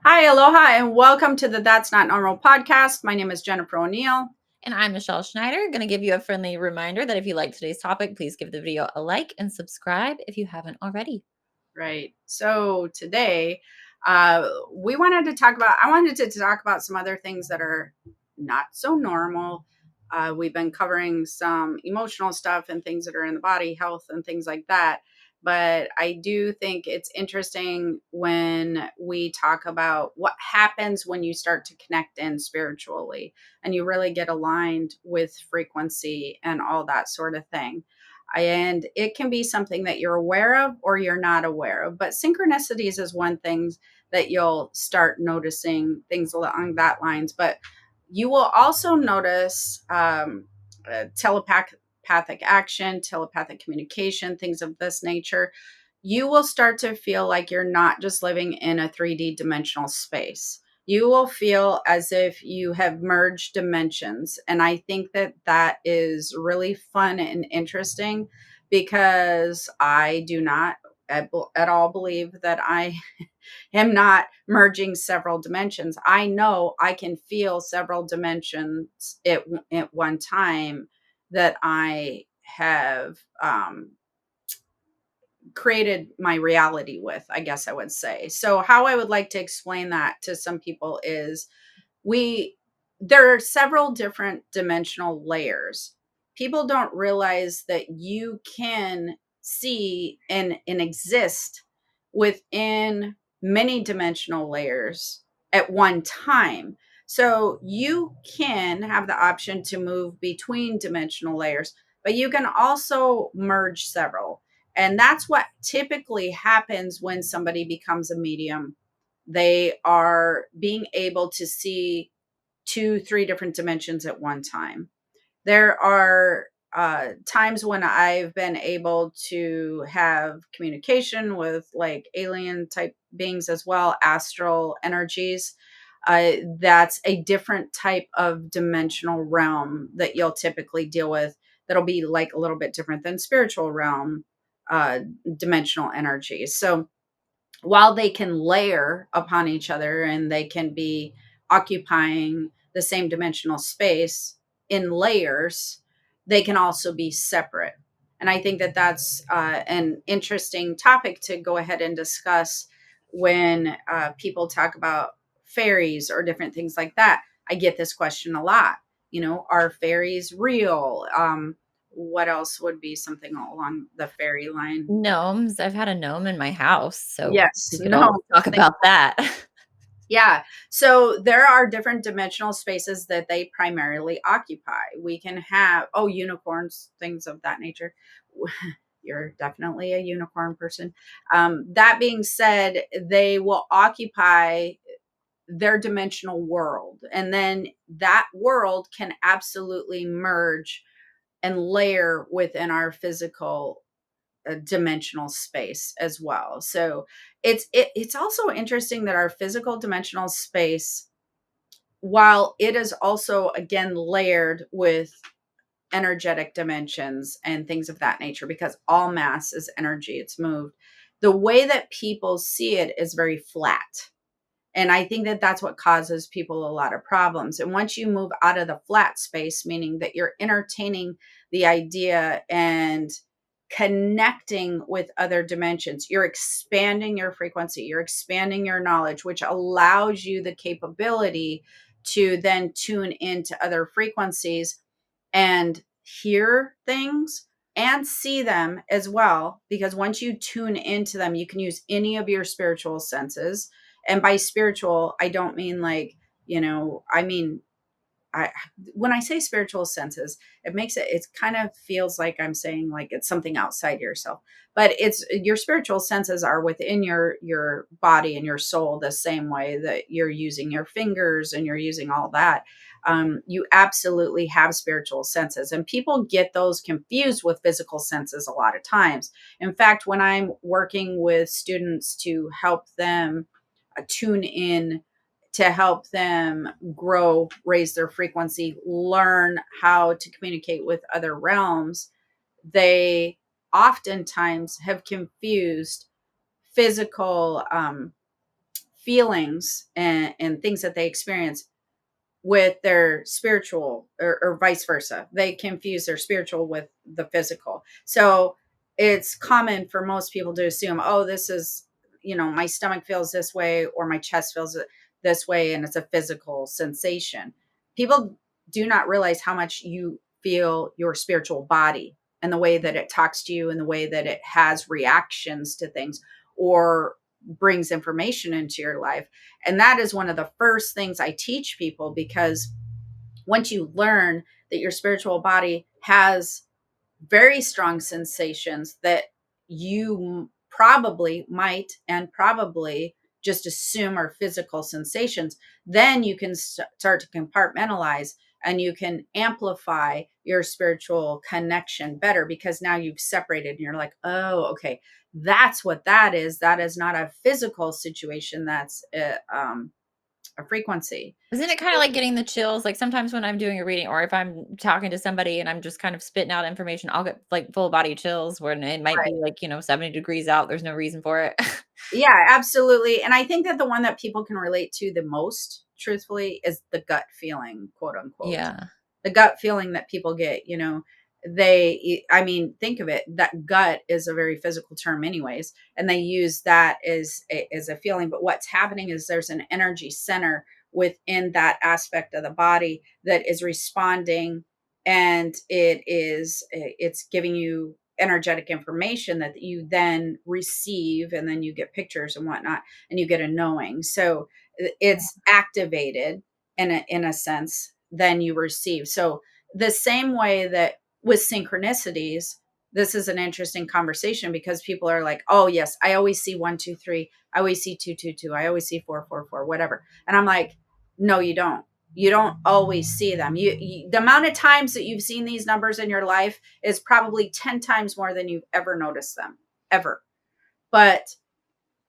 Hi, aloha, and welcome to the That's Not Normal podcast. My name is Jennifer O'Neil. And I'm Michelle Schneider. Going to give you a friendly reminder that if you like today's topic, please give the video a like and subscribe if you haven't already. Right. So today, we wanted to talk about, I wanted to talk about some other things that are not so normal. We've been covering some emotional stuff and things that are in the body, health, and things like that. But I do think it's interesting when we talk about what happens when you start to connect in spiritually and you really get aligned with frequency and all that sort of thing. And it can be something that you're aware of or you're not aware of. But synchronicities is one thing that you'll start noticing things along that lines. But you will also notice telepathic action, telepathic communication, things of this nature. You will start to feel like you're not just living in a 3D dimensional space. You will feel as if you have merged dimensions. And I think that that is really fun and interesting because I do not at all believe that I am not merging several dimensions. I know I can feel several dimensions at one time that I have created my reality with, I guess I would say. So, how I would like to explain that to some people is we there are several different dimensional layers. People don't realize that you can see and exist within many dimensional layers at one time. So you can have the option to move between dimensional layers, but you can also merge several. And that's what typically happens when somebody becomes a medium. They are being able to see two, three different dimensions at one time. There are times when I've been able to have communication with like alien type beings as well, astral energies. That's a different type of dimensional realm that you'll typically deal with. That'll be like a little bit different than spiritual realm uh, dimensional energies. So while they can layer upon each other and they can be occupying the same dimensional space in layers, they can also be separate. And I think that that's an interesting topic to go ahead and discuss when people talk about fairies or different things like that. I get this question a lot. You know, are fairies real? What else would be something along the fairy line? Gnomes. I've had a gnome in my house, so Yes, we could no, always talk about that. yeah. So there are different dimensional spaces that they primarily occupy. We can have, oh, unicorns, things of that nature. You're definitely a unicorn person. That being said, they will occupy their dimensional world. And then that world can absolutely merge and layer within our physical a dimensional space as well. So it's also interesting that our physical dimensional space, while it is also again layered with energetic dimensions and things of that nature, because all mass is energy, it's moved. The way that people see it is very flat. And I think that that's what causes people a lot of problems. And once you move out of the flat space, meaning that you're entertaining the idea and connecting with other dimensions, you're expanding your frequency, you're expanding your knowledge, which allows you the capability to then tune into other frequencies and hear things and see them as well. Because once you tune into them, you can use any of your spiritual senses. And by spiritual, I don't mean like, I mean, I when I say spiritual senses, it kind of feels like I'm saying like it's something outside yourself. But it's your spiritual senses are within your body and your soul the same way that you're using your fingers and you're using all that. You absolutely have spiritual senses, and people get those confused with physical senses a lot of times. In fact, when I'm working with students to help them tune in, to help them grow, raise their frequency, learn how to communicate with other realms, they oftentimes have confused physical feelings and things that they experience with their spiritual, or vice versa. They confuse their spiritual with the physical. So it's common for most people to assume, oh, this is, my stomach feels this way or my chest feels this way, and it's a physical sensation. People do not realize how much you feel your spiritual body and the way that it talks to you and the way that it has reactions to things or brings information into your life. And that is one of the first things I teach people, because once you learn that your spiritual body has very strong sensations that you probably might and probably just assume are physical sensations, then you can start to compartmentalize and you can amplify your spiritual connection better, because now you've separated and you're like, oh, okay, that's what that is. That is not a physical situation. That's a frequency. Isn't it kind of like getting the chills? Like sometimes when I'm doing a reading or if I'm talking to somebody and I'm just kind of spitting out information, I'll get like full body chills when it might be Right. like, 70 degrees out. There's no reason for it. Yeah, absolutely. And I think that the one that people can relate to the most, truthfully, is the gut feeling, quote unquote. Yeah. The gut feeling that people get, I mean, think of it, that gut is a very physical term anyways, and they use that as a feeling. But what's happening is there's an energy center within that aspect of the body that is responding, and it's giving you energetic information that you then receive, and then you get pictures and whatnot, and you get a knowing. So it's activated in a sense, then you receive. So the same way that with synchronicities, this is an interesting conversation, because people are like, oh yes, I always see 1 2 3, I always see 2 2 2, I always see 4 4 4, whatever. And I'm like, no, you don't always see them. The amount of times that you've seen these numbers in your life is probably 10 times more than you've ever noticed them, ever. But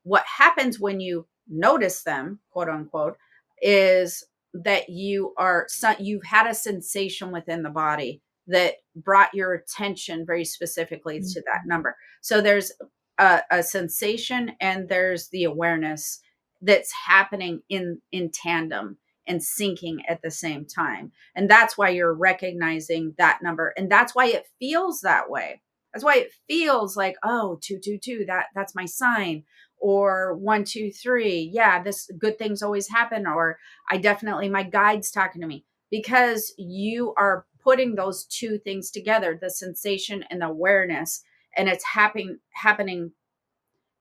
what happens when you notice them, quote unquote, is that you've had a sensation within the body that brought your attention very specifically to that Mhm. number. So there's a sensation and there's the awareness that's happening in tandem and syncing at the same time. And that's why you're recognizing that number. And that's why it feels that way. That's why it feels like, oh, 2 2 2, that's my sign. Or 1 2 3, yeah, this good things always happen. Or I definitely, my guide's talking to me, because you are putting those two things together, the sensation and the awareness, and it's happening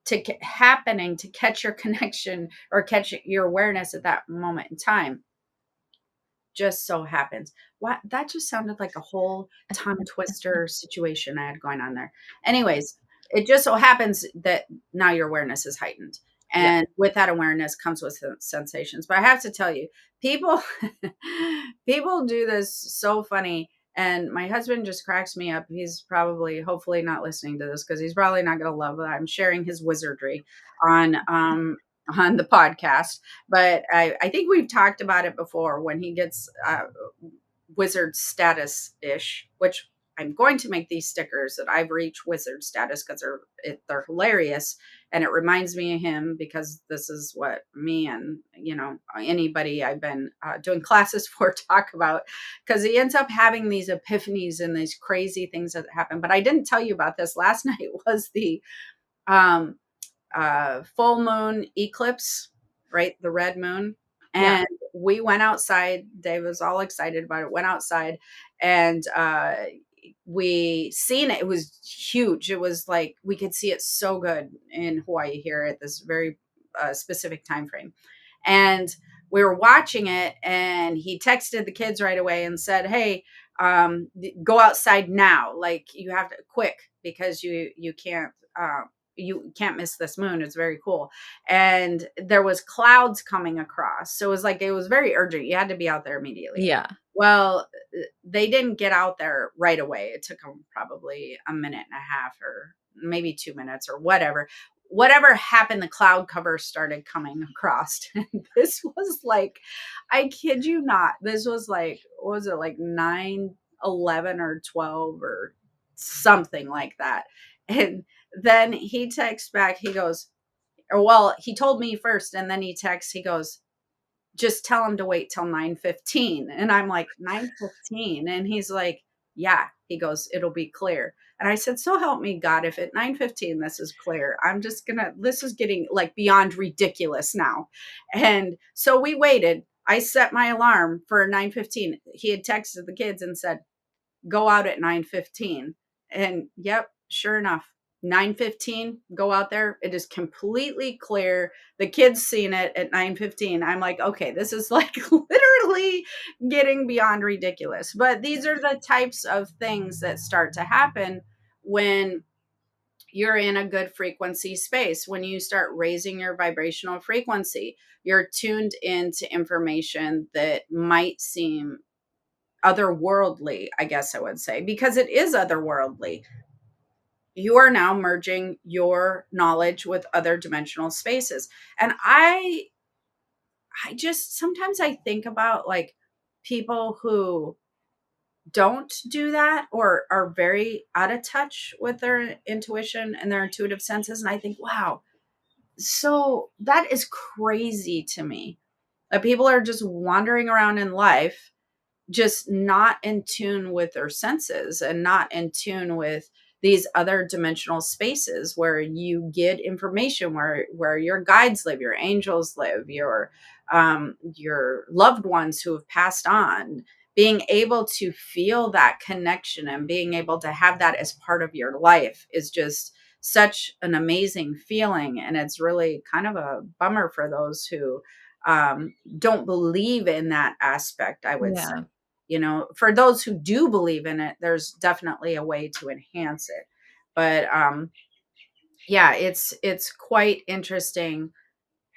to catch your connection or catch your awareness at that moment in time. Just so happens. What, that just sounded like a whole tongue twister situation I had going on there. Anyways, it just so happens that now your awareness is heightened. Yeah. And with that awareness comes with sensations. But I have to tell you, people people do this so funny. And my husband just cracks me up. He's probably, hopefully, not listening to this, because he's probably not going to love that I'm sharing his wizardry on on the podcast. But I think we've talked about it before, when he gets wizard status ish, which I'm going to make these stickers that I've reached wizard status, because they're hilarious, and it reminds me of him, because this is what me and anybody I've been doing classes for talk about, because he ends up having these epiphanies and these crazy things that happen. But I didn't tell you about this. Last night was the um, full moon eclipse, right? The red moon. Yeah. And we went outside. Dave was all excited about it. Went outside, and we seen it. It was huge. It was like we could see it so good in Hawaii here at this very specific time frame. And we were watching it, and he texted the kids right away and said, "Hey, go outside now! Like, you have to quick, because you can't miss this moon. It's very cool." And there was clouds coming across, so it was very urgent. You had to be out there immediately. Yeah. Well, they didn't get out there right away. It took them probably a minute and a half, or maybe 2 minutes, or whatever happened. The cloud cover started coming across. And this was like, I kid you not, this was like, what was it, like 9, 11, or 12, or something like that. And then he texts back, he goes, Or, well, he told me first, and then he goes, just tell him to wait till 9:15. And I'm like, 9:15? And he's like, yeah. He goes, it'll be clear. And I said, so help me God, if at 9:15 this is clear, I'm just gonna, this is getting like beyond ridiculous now. And so we waited. I set my alarm for 9:15. He had texted the kids and said, go out at 9:15. And yep, sure enough, 9:15, go out there. It is completely clear. The kids seen it at 9:15. I'm like, okay, this is like literally getting beyond ridiculous. But these are the types of things that start to happen when you're in a good frequency space. When you start raising your vibrational frequency, you're tuned into information that might seem otherworldly, I guess I would say, because it is otherworldly. You are now merging your knowledge with other dimensional spaces. And I just sometimes I think about like people who don't do that or are very out of touch with their intuition and their intuitive senses, and I think, wow, so that is crazy to me that people are just wandering around in life just not in tune with their senses and not in tune with these other dimensional spaces where you get information, where your guides live, your angels live, your loved ones who have passed on. Being able to feel that connection and being able to have that as part of your life is just such an amazing feeling, and it's really kind of a bummer for those who don't believe in that aspect, I would say. Yeah. For those who do believe in it, there's definitely a way to enhance it. But yeah, it's quite interesting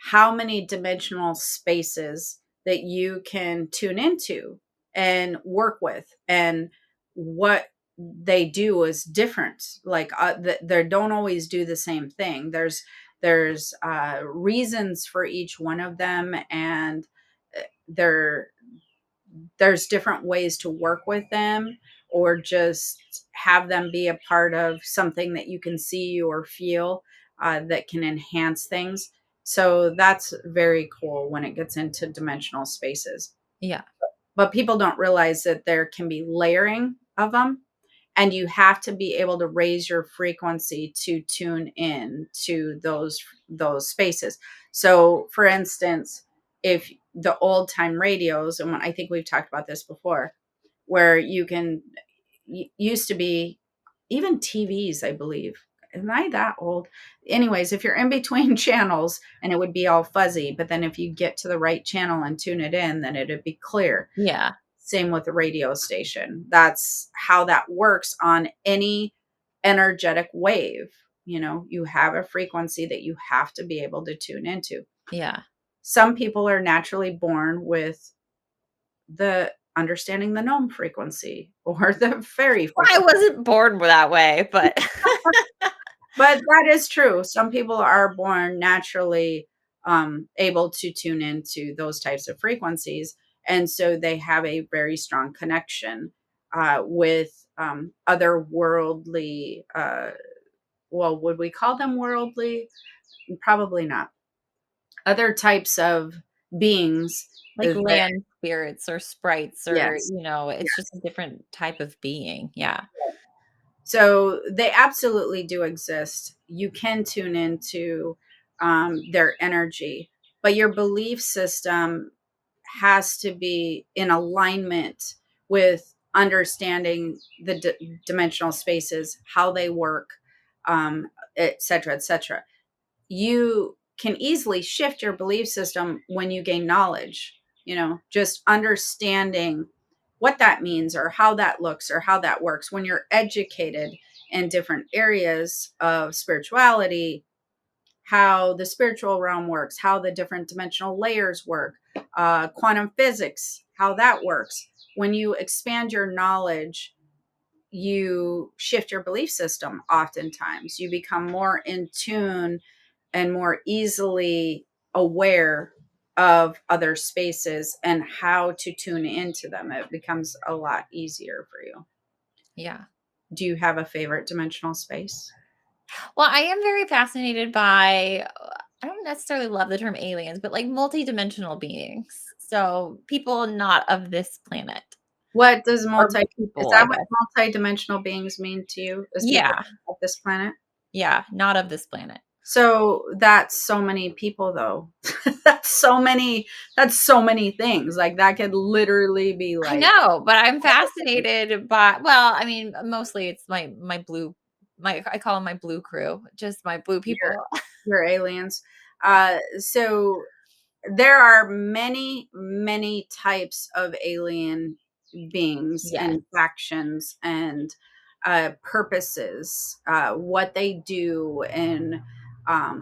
how many dimensional spaces that you can tune into and work with, and what they do is different. Like they don't always do the same thing. There's reasons for each one of them, and they're there's different ways to work with them, or just have them be a part of something that you can see or feel, that can enhance things. So that's very cool when it gets into dimensional spaces. Yeah. But people don't realize that there can be layering of them, and you have to be able to raise your frequency to tune in to those spaces. So for instance, if the old time radios, and I think we've talked about this before, where you can used to be, even TVs, I believe. Am I that old? Anyways, if you're in between channels and it would be all fuzzy, but then if you get to the right channel and tune it in, then it'd be clear. Yeah. Same with the radio station. That's how that works on any energetic wave. You have a frequency that you have to be able to tune into. Yeah. Some people are naturally born with the understanding the gnome frequency or the fairy Well, I frequency. wasn't born that way, but But that is true. Some people are born naturally able to tune into those types of frequencies. And so they have a very strong connection with otherworldly. Well, would we call them worldly? Probably not. Other types of beings like that, land spirits or sprites, or, yes. it's just a different type of being. Yeah. So they absolutely do exist. You can tune into their energy, but your belief system has to be in alignment with understanding the dimensional spaces, how they work, et cetera, et cetera. You can easily shift your belief system when you gain knowledge, just understanding what that means or how that looks or how that works. When you're educated in different areas of spirituality, how the spiritual realm works, how the different dimensional layers work, quantum physics, how that works. When you expand your knowledge, you shift your belief system. Oftentimes you become more in tune and more easily aware of other spaces and how to tune into them. It becomes a lot easier for you. Yeah. Do you have a favorite dimensional space? Well, I am very fascinated by I don't necessarily love the term aliens, but like multidimensional beings. So people not of this planet What does or is people, I that guess. what multidimensional beings mean to you? Is people Yeah. of this planet? Yeah. Not of this planet. So that's so many people though. That's so many things. Like that could literally be I like know, but I'm fascinated by, well, I mean, mostly it's my blue, I call them my blue crew, just my blue your people. your aliens. So there are many, many types of alien beings Yes. and factions and purposes. What they do and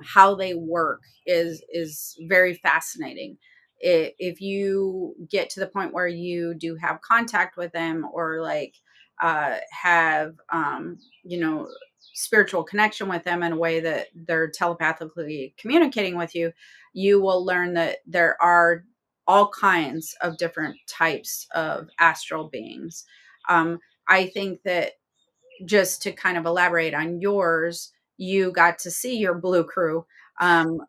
how they work is very fascinating. If you get to the point where you do have contact with them or like have you know spiritual connection with them in a way that they're telepathically communicating with you, you will learn that there are all kinds of different types of astral beings. Um, I think that just to kind of elaborate on yours, you got to see your blue crew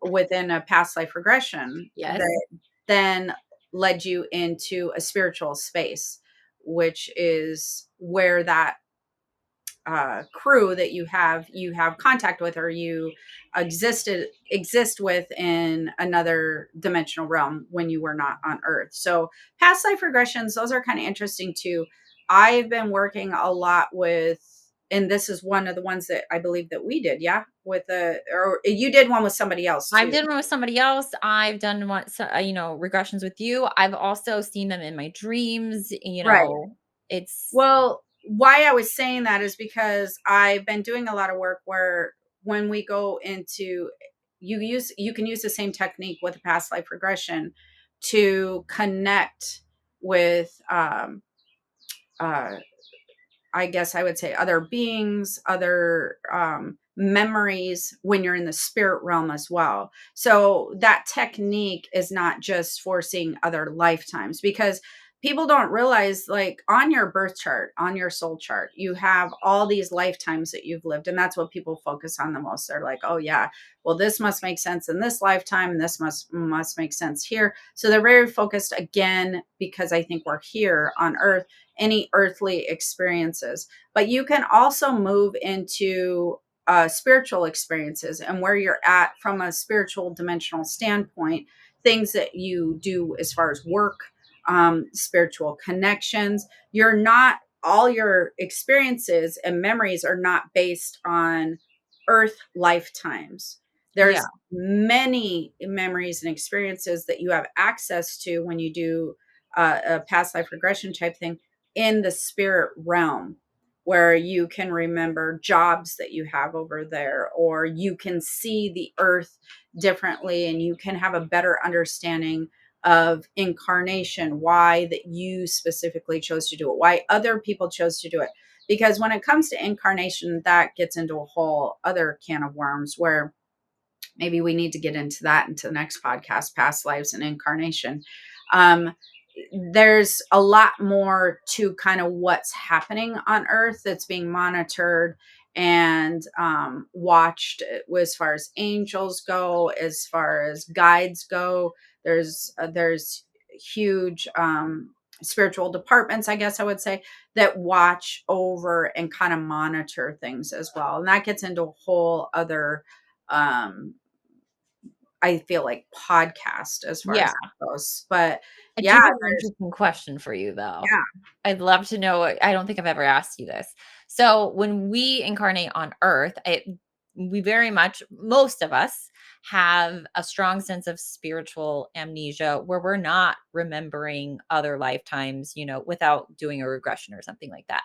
within a past life regression Yes. that then led you into a spiritual space, which is where that crew that you have contact with or you exist with in another dimensional realm when you were not on earth. So past life regressions, those are kind of interesting too. I've been working a lot with, and this is one of the ones that I believe that we did, yeah, with a, or you did one with somebody else I've too. done one with somebody else. I've done what, regressions with you. I've also seen them in my dreams. Right. It's, Well, why I was saying that is because I've been doing a lot of work where when we go into you can use the same technique with a past life regression to connect with uh I guess I would say other beings, other memories when you're in the spirit realm as well. So that technique is not just for seeing other lifetimes because people don't realize, like on your birth chart, on your soul chart, you have all these lifetimes that you've lived. And that's what people focus on the most. They're like, oh, yeah, well, this must make sense in this lifetime. And this must make sense here. So they're very focused again because I think we're here on earth, any earthly experiences, but you can also move into spiritual experiences and where you're at from a spiritual dimensional standpoint, things that you do as far as work, spiritual connections. You're not, all your experiences and memories are not based on earth lifetimes. yeah. There's many memories and experiences that you have access to when you do a past life regression type thing in the spirit realm, where you can remember jobs that you have over there, or you can see the earth differently and you can have a better understanding of incarnation, why that you specifically chose to do it, why other people chose to do it. Because when it comes to incarnation, that gets into a whole other can of worms where maybe we need to get into that into the next podcast, past lives and incarnation. um, there's a lot more to kind of what's happening on earth that's being monitored and watched, as far as angels go, as far as guides go. There's huge spiritual departments, I guess I would say, that watch over and kind of monitor things as well, and that gets into a whole other um I feel like podcast as far as Yeah. that goes. But I yeah, do have an interesting question for you, though. yeah. I'd love to know. I don't think I've ever asked you this. So, when we incarnate on Earth, we very much, most of us, have a strong sense of spiritual amnesia where we're not remembering other lifetimes, without doing a regression or something like that.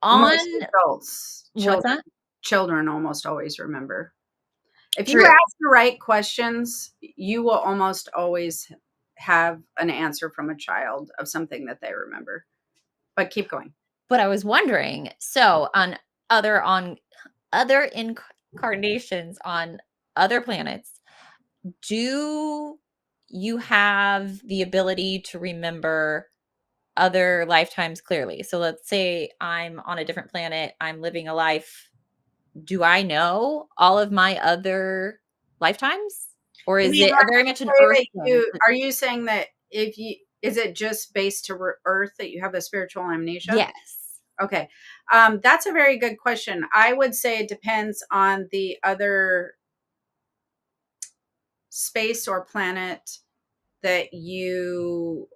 On Most adults, what's that? children almost always remember. If you True. ask the right questions, you will almost always have an answer from a child of something that they remember. But keep going. But I was wondering, so on other incarnations on other planets, do you have the ability to remember other lifetimes clearly? So let's say I'm on a different planet, I'm living a life. Do I know all of my other lifetimes? Or You is mean it a like very the much an way earth that thing? are you saying that if you is it just based to Earth that you have the spiritual amnesia? Yes. Okay. That's a very good question. I would say it depends on the other space or planet that you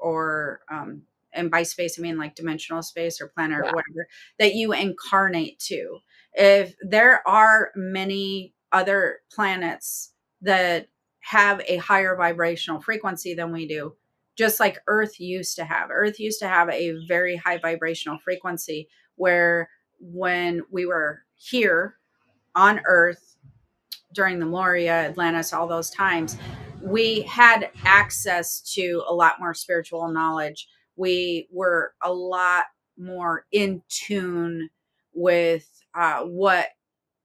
and by space I mean like dimensional space or planet or Yeah. whatever that you incarnate to. If there are many other planets that have a higher vibrational frequency than we do, just like Earth used to have a very high vibrational frequency where when we were here on Earth during the Moria, Atlantis, all those times, we had access to a lot more spiritual knowledge. We were a lot more in tune with what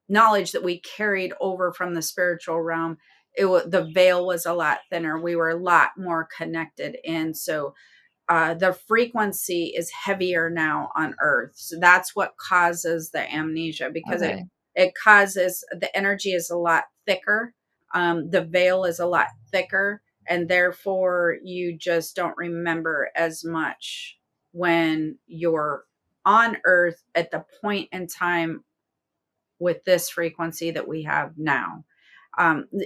knowledge that we carried over from the spiritual realm. The veil was a lot thinner. We were a lot more connected, and so the frequency is heavier now on Earth. So that's what causes the amnesia because Okay. it causes the energy is a lot thicker. The veil is a lot thicker, and therefore you just don't remember as much when you're on Earth at the point in time with this frequency that we have now.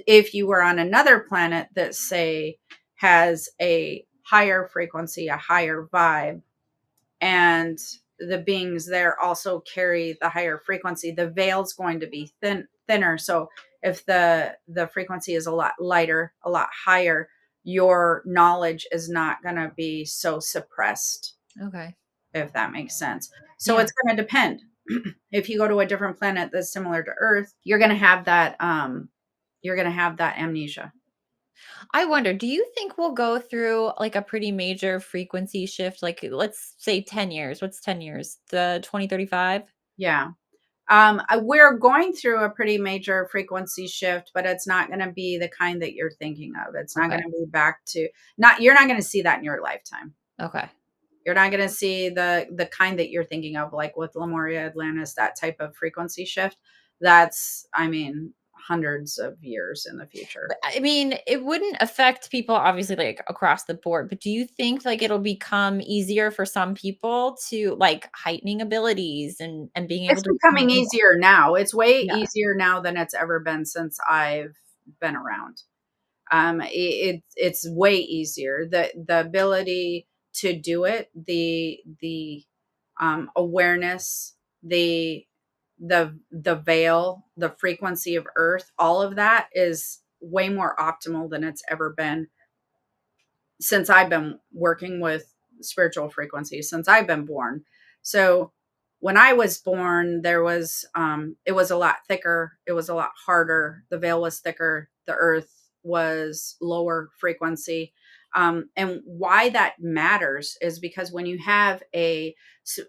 If you were on another planet that, say, has a higher frequency, a higher vibe, and the beings there also carry the higher frequency, the veil's going to be thinner. So if the frequency is a lot lighter, a lot higher, your knowledge is not going to be so suppressed, Okay. if that makes sense. So Yeah. it's going to depend. If you go to a different planet that's similar to Earth, you're going to have that amnesia. I wonder, do you think we'll go through like a pretty major frequency shift? Like, let's say 10 years. What's 10 years? The 2035? Yeah. We're going through a pretty major frequency shift, but it's not going to be the kind that you're thinking of. It's not Okay. going to be back to not you're not going to see that in your lifetime. Okay. You're not going to see the kind that you're thinking of, like with Lemuria, Atlantis, that type of frequency shift. That's, I mean, hundreds of years in the future. But I mean, it wouldn't affect people obviously like across the board, but do you think like it'll become easier for some people to like heightening abilities and being able It's to becoming easier now. It's way yeah. easier now than it's ever been since I've been around. It's way easier. The ability to do it, the awareness, the veil, the frequency of Earth, all of that is way more optimal than it's ever been since I've been working with spiritual frequencies, since I've been born. So when I was born, it was a lot thicker, it was a lot harder, the veil was thicker, the earth was lower frequency. And why that matters is because when you have a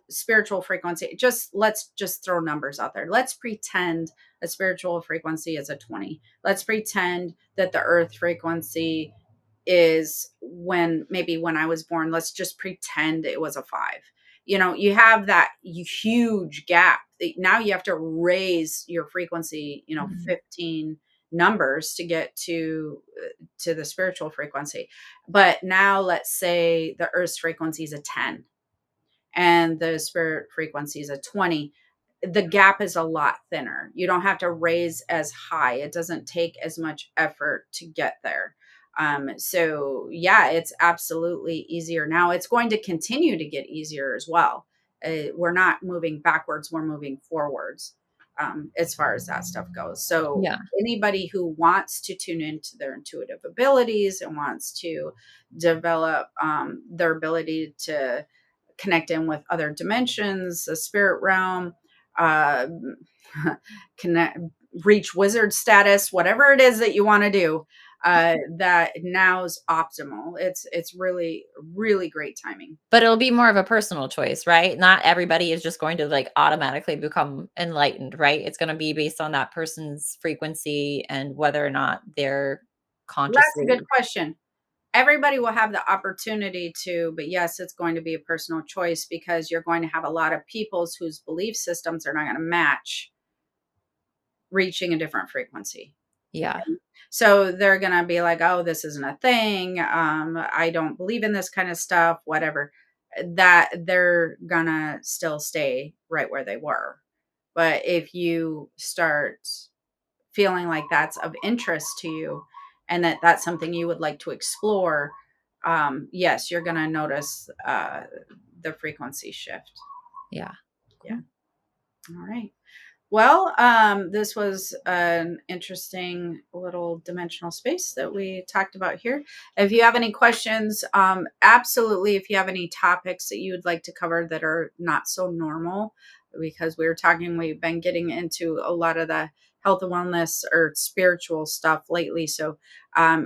spiritual frequency, let's just throw numbers out there. Let's pretend a spiritual frequency is a 20. Let's pretend that the earth frequency is when I was born, let's just pretend it was a 5. You have that huge gap. Now you have to raise your frequency, Mhm. 15 numbers to get to the spiritual frequency. But now let's say the earth's frequency is a 10 and the spirit frequency is a 20. The gap is a lot thinner. You don't have to raise as high. It doesn't take as much effort to get there. So yeah, it's absolutely easier now. It's going to continue to get easier as well. We're not moving backwards, we're moving forwards, as far as that stuff goes. So Yeah. anybody who wants to tune into their intuitive abilities and wants to develop their ability to connect in with other dimensions, the spirit realm, uh, connect, reach wizard status, whatever it is that you want to do. That now's optimal. It's really really great timing. But it'll be more of a personal choice, right? Not everybody is just going to like automatically become enlightened, right? It's going to be based on that person's frequency and whether or not they're That's a good consciously question. Everybody will have the opportunity to, but yes, it's going to be a personal choice because you're going to have a lot of peoples whose belief systems are not going to match reaching a different frequency. Yeah. So they're going to be like, oh, this isn't a thing. I don't believe in this kind of stuff, whatever. That they're going to still stay right where they were. But if you start feeling like that's of interest to you and that that's something you would like to explore, yes, you're going to notice the frequency shift. Yeah. Yeah. Cool. All right. Well, this was an interesting little dimensional space that we talked about here. If you have any questions, absolutely, if you have any topics that you would like to cover that are not so normal, because we've been getting into a lot of the health and wellness or spiritual stuff lately. So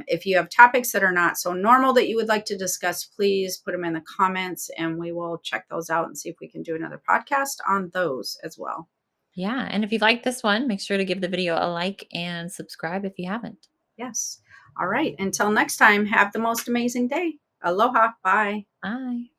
if you have topics that are not so normal that you would like to discuss, please put them in the comments and we will check those out and see if we can do another podcast on those as well. Yeah. And if you like this one, make sure to give the video a like and subscribe if you haven't. Yes. All right. Until next time, have the most amazing day. Aloha. Bye. Bye.